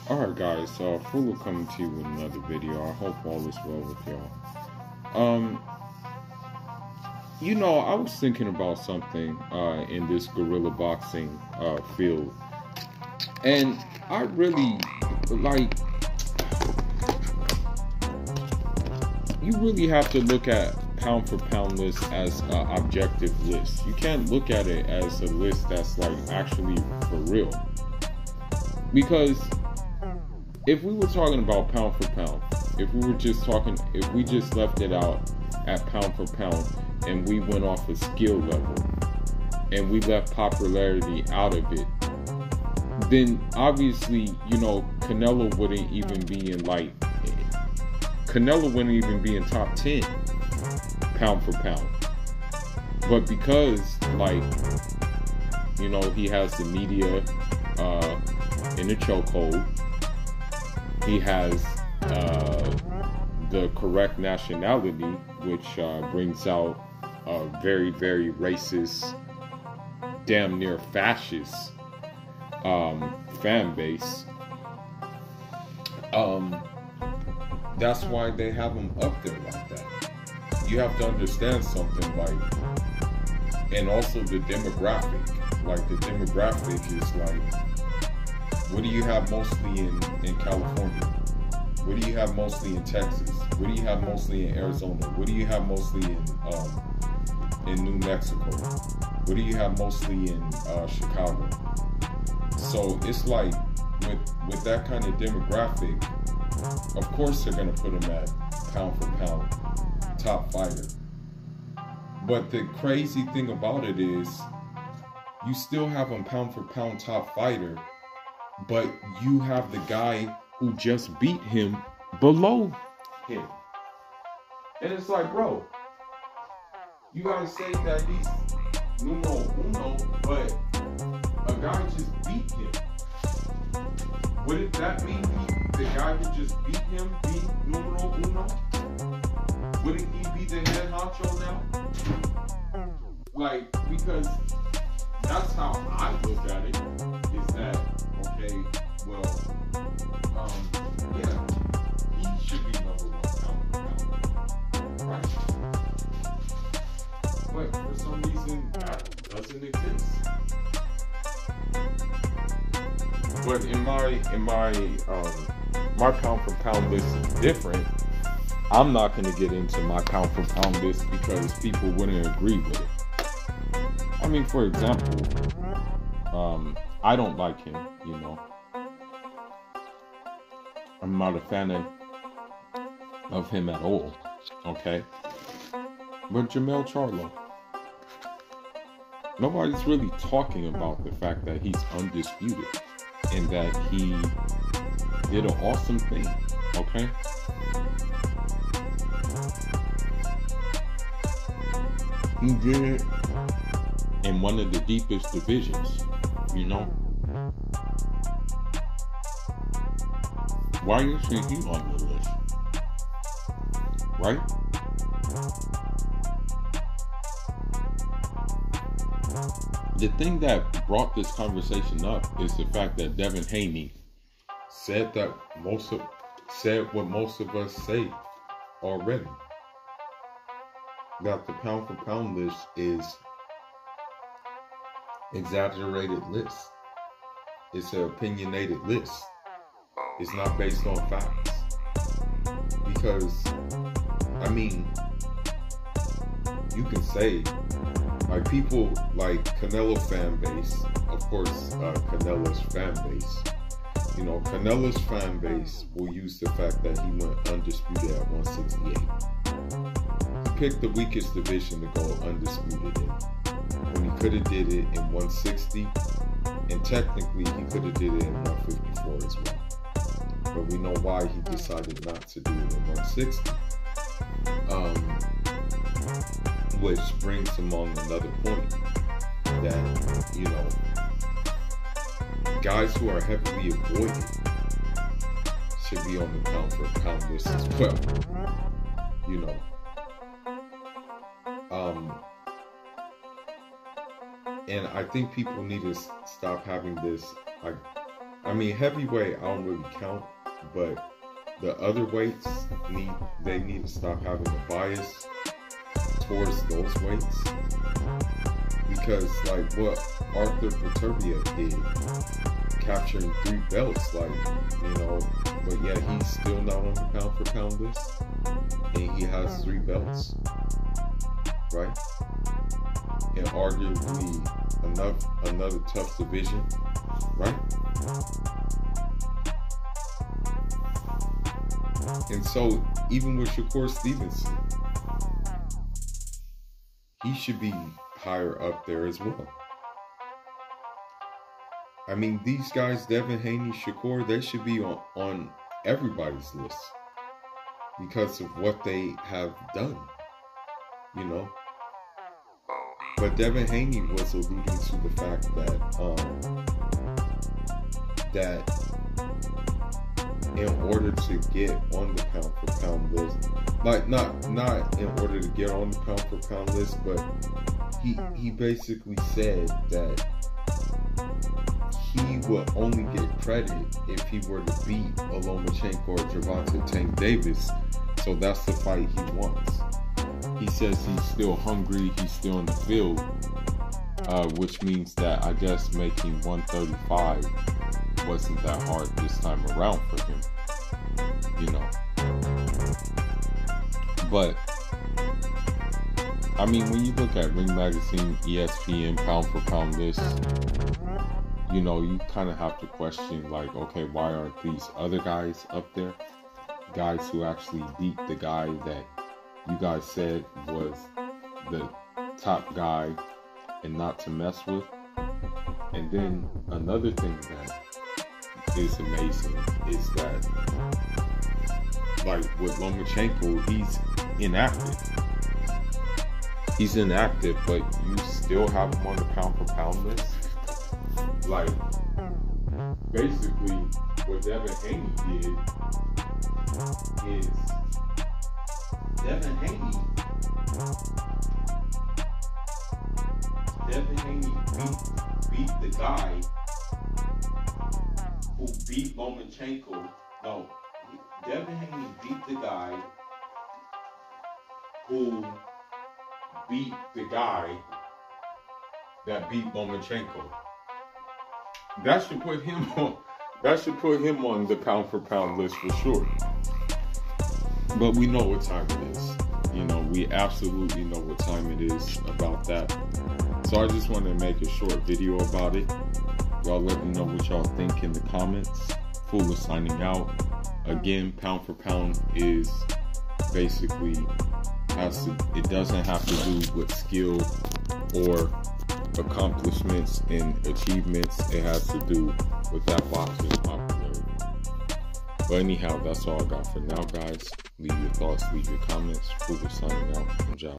Alright guys, Fuller coming to you with another video. I hope all is well with y'all. I was thinking about something in this guerrilla boxing field. And I really you really have to look at pound for pound list as an objective list. You can't look at it as a list that's actually for real. Because if we were talking about pound for pound, if we just left it out at pound for pound and we went off a skill level and we left popularity out of it, then obviously, Canelo wouldn't even be in top 10 pound for pound. But because he has the media in a chokehold, he has the correct nationality, which brings out a very, very racist, damn near fascist fan base. That's why they have him up there like that. You have to understand something, and also the demographic. The demographic is what do you have mostly in California? What do you have mostly in Texas? What do you have mostly in Arizona? What do you have mostly in New Mexico? What do you have mostly in Chicago? So it's with that kind of demographic, of course they're gonna put him at pound for pound top fighter. But the crazy thing about it is, you still have him pound for pound top fighter, but you have the guy who just beat him below him. And it's bro, you gotta say that he's numero uno, but a guy just beat him. Wouldn't that mean the guy who just beat him be numero uno? Wouldn't he be the head honcho now? Because that's how I look at it, is that, okay, well, yeah, he should be number one pound for pound, right? But for some reason, that doesn't exist. But in my pound for pound list is different. I'm not going to get into my pound for pound list because people wouldn't agree with it. I mean, for example, I don't like him, I'm not a fan of him at all, okay? But Jamel Charlo, nobody's really talking about the fact that he's undisputed and that he did an awesome thing, okay? He did it in one of the deepest divisions, Why is he on the list? Right? The thing that brought this conversation up is the fact that Devin Haney said what most of us say already. That the pound for pound list is exaggerated list. It's an opinionated list. It's not based on facts. Because, I mean, you can say, people like Canelo fan base, of course, Canelo's fan base. Canelo's fan base will use the fact that he went undisputed at 168. He picked the weakest division to go undisputed in, when he could have did it in 160, and technically he could have did it in 154 as well. But we know why he decided not to do it in 160. Which brings him on another point that, guys who are heavily avoided should be on the pound for pound list as well. And I think people need to stop having this I mean, heavyweight, I don't really count, but the other weights need to stop having a bias towards those weights, because like what Arthur Peterbiev did, capturing 3 belts, like, you know, but yet he's still not on the pound for pound list, and he has 3 belts, right? And arguably another tough division, right? And so even with Shakur Stevenson, he should be higher up there as well. I mean, these guys, Devin Haney, Shakur, they should be on everybody's list because of what they have done, you know. But Devin Haney was alluding to the fact that in order to get on the pound for pound list, like not in order to get on the pound for pound list, but he basically said that he would only get credit if he were to beat a Lomachenko or Gervonta Tank Davis. So that's the fight he wants. He says he's still hungry, he's still in the field, which means that I guess making 135 wasn't that hard this time around for him, you know. But I mean, when you look at Ring Magazine, ESPN pound for pound lists, you know, you kind of have to question, like, okay, why aren't these other guys up there? Guys who actually beat the guy that you guys said was the top guy and not to mess with. And then another thing that is amazing is that, like with Lomachenko, he's inactive. He's inactive, but you still have him on the pound for pound list. Like, basically, what Devin Haney did is Devin Haney beat the guy who beat Lomachenko. No, Devin Haney beat the guy who beat the guy that beat Lomachenko. That should put him on. That should put him on the pound for pound list for sure. But we know what time it is. You know, we absolutely know what time it is about that. So I just wanted to make a short video about it. Y'all let me know what y'all think in the comments. Fool is signing out. Again, pound for pound is basically it doesn't have to do with skill or accomplishments and achievements. It has to do with that boxing popularity. But anyhow, that's all I got for now, guys. Leave your thoughts, leave your comments. Fool is signing out. Enjoy.